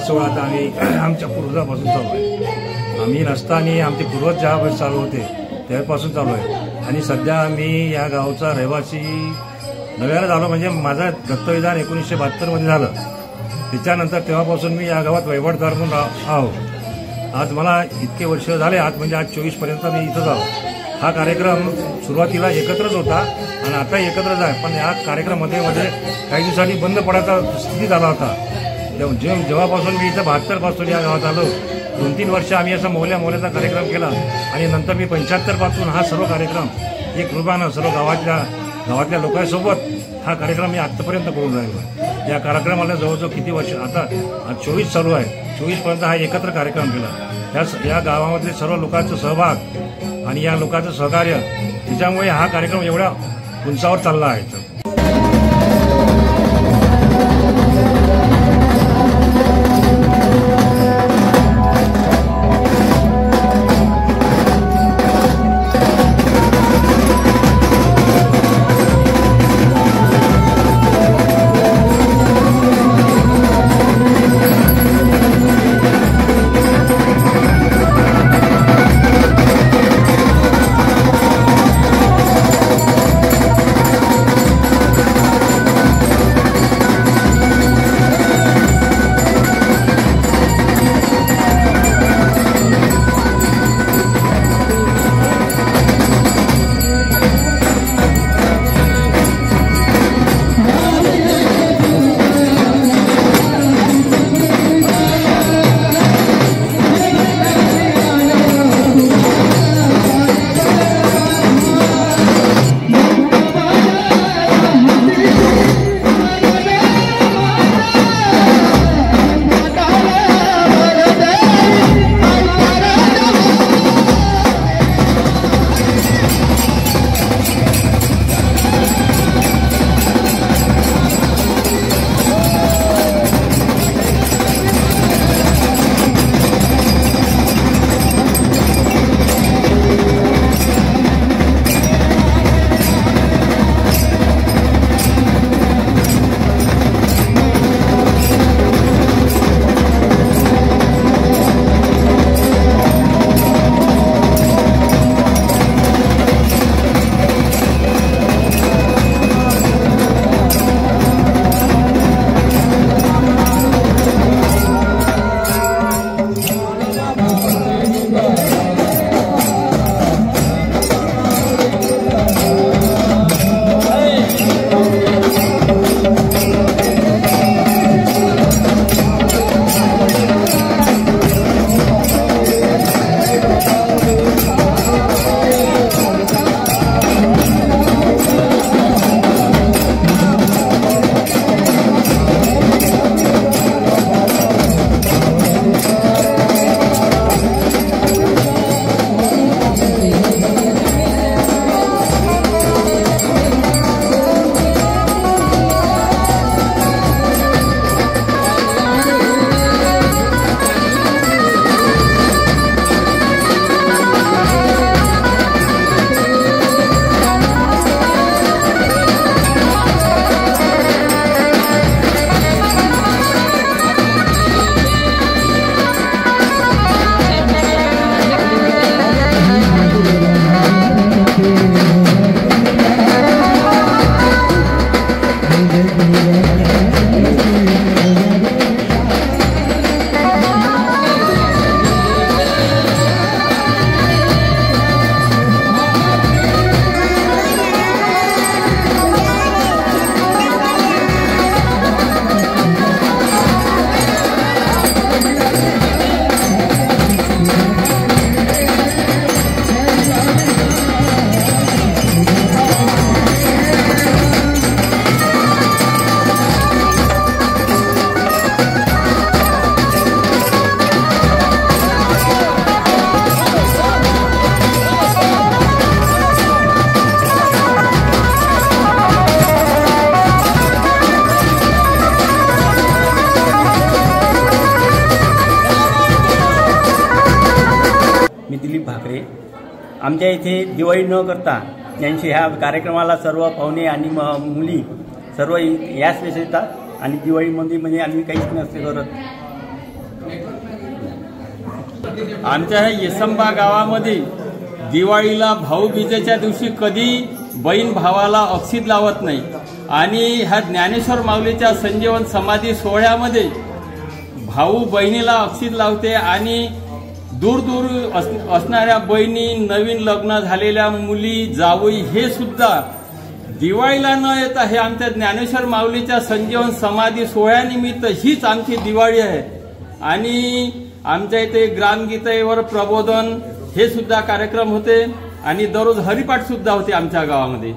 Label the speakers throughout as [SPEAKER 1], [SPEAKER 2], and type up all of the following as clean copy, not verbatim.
[SPEAKER 1] सोहळा आता आम्ही आमच्या पूर्वजापासून चालू आहे. आम्ही नसताना आमचे पूर्वज ज्या वेळेस चालू होते त्यापासून चालू आहे. आणि सध्या मी या गावचा रहिवासी नव्यानं झालो, म्हणजे माझं दत्तविधान 1972 झालं. त्याच्यानंतर तेव्हापासून मी या गावात वहिवाटदार म्हणून आहो. आज मला इतके वर्ष झाले, आज म्हणजे आज 24पर्यंत मी इथंच आहो. हा कार्यक्रम सुरुवातीला एकत्रच होता आणि आता एकत्रच आहे, पण या कार्यक्रमामध्ये काही दिवसांनी बंद पडायचा स्थिती झाला होता. जेव्हापासून मी इथं 72 पासून या गावात आलो, 2-3 वर्ष आम्ही असा मोहल्याचा कार्यक्रम केला आणि नंतर मी 75 पासून हा सर्व कार्यक्रम एक रूपानं सर्व गावातल्या लोकांसोबत हा कार्यक्रम मी आत्तापर्यंत करून राहिलो. या कार्यक्रमाला जवळजवळ किती वर्ष आता 24 चालू आहे. 24पर्यंत हा एकत्र कार्यक्रम केला. या गावामधले सर्व लोकांचा सहभाग आणि या लोकांचं सहकार्य, त्याच्यामुळे हा कार्यक्रम एवढ्या उंचावर चालला आहे.
[SPEAKER 2] आमच्या इथे दिवाळी न करता यांची ह्या कार्यक्रमाला सर्व पाहुणे आणि मुली सर्व याच वेळेस येतात आणि दिवाळीमध्ये म्हणजे आम्ही काहीच नसते करत. आमच्या ह्या येसंबा गावामध्ये दिवाळीला भाऊबीजेच्या दिवशी कधी बहीण भावाला अक्षित लावत नाही आणि ह्या ज्ञानेश्वर माऊलीच्या संजीवन समाधी सोहळ्यामध्ये भाऊ बहिणीला अक्षित लावते आणि दूर दूर असणाऱ्या बहिणी, नवीन लग्न झालेल्या मुली, जावई हे सुद्धा दिवाळीला न येता हे आमच्या ज्ञानेश्वर माऊलीच्या संजीवन समाधी सोहळ्यानिमित्त हीच आमची दिवाळी आहे। आणि आमच्या इथे ग्रामगीतेवर प्रबोधन हे सुद्धा कार्यक्रम होते आणि दररोज हरिपाठ सुद्धा होते आमच्या गावामध्ये।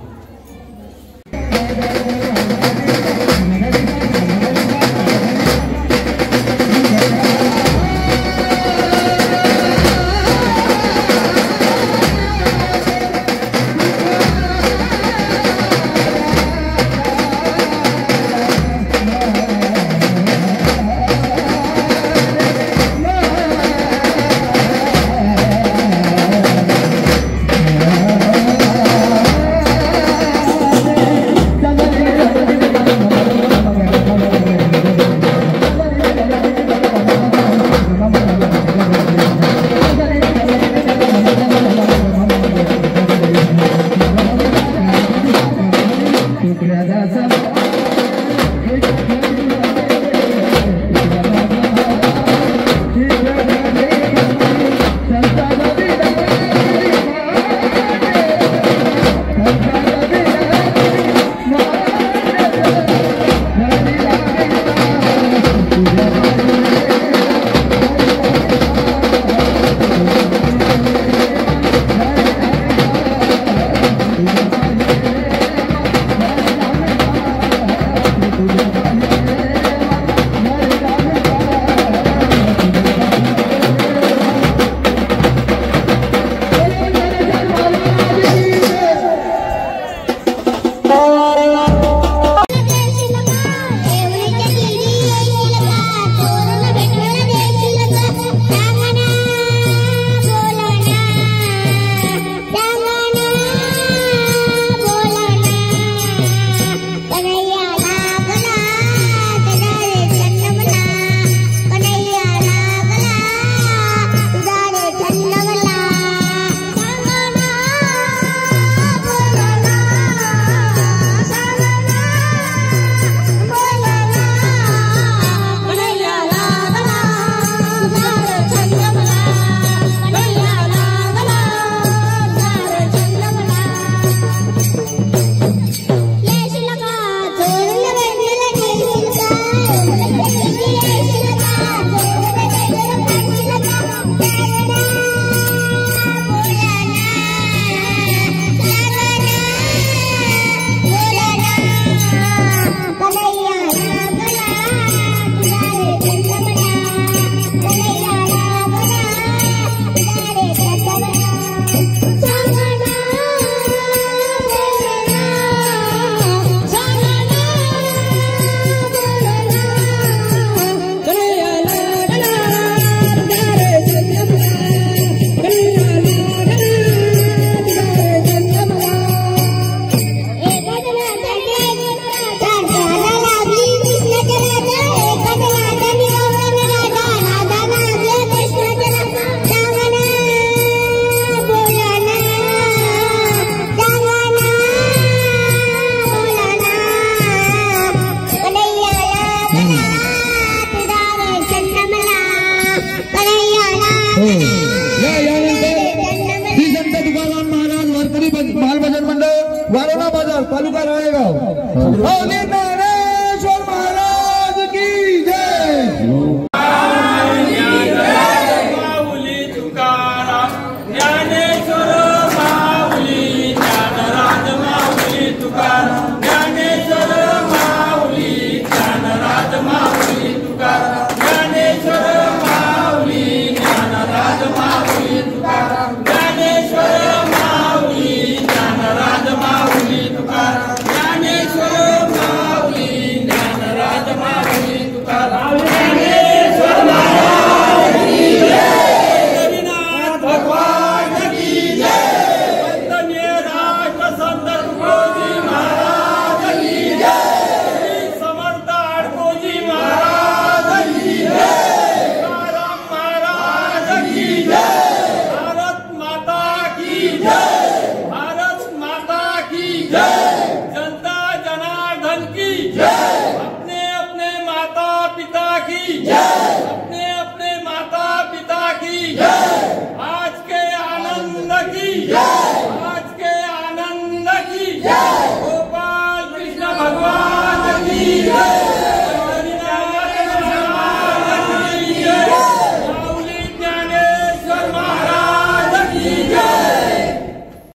[SPEAKER 3] बाल भजन मंडळ वारणा बाजार तालुका राळेगाव